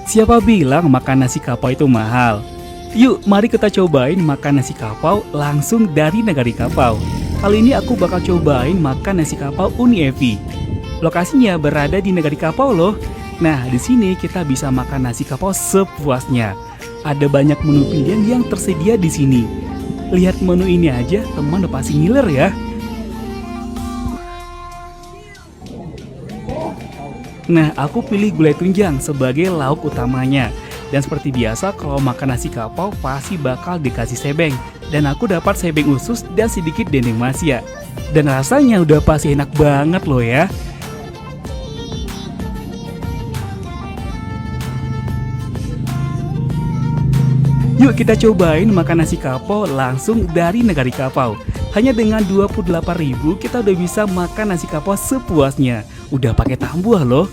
Siapa bilang makan nasi kapau itu mahal? Yuk, mari kita cobain makan nasi kapau langsung dari negari kapau. Kali ini aku bakal cobain makan nasi kapau Uni Evi. Lokasinya berada di negari kapau loh. Nah, di sini kita bisa makan nasi kapau sepuasnya. Ada banyak menu pilihan yang tersedia di sini. Lihat menu ini aja, teman udah pasti ngiler ya. Nah, aku pilih gulai tunjang sebagai lauk utamanya. Dan seperti biasa, kalau makan nasi kapau pasti bakal dikasih sebeng. Dan aku dapat sebeng usus dan sedikit dendeng masia. Dan rasanya udah pasti enak banget loh ya. Yuk kita cobain makan nasi kapau langsung dari negari kapau. Hanya dengan 28.000 kita udah bisa makan nasi kapau sepuasnya. Udah pakai tambah loh.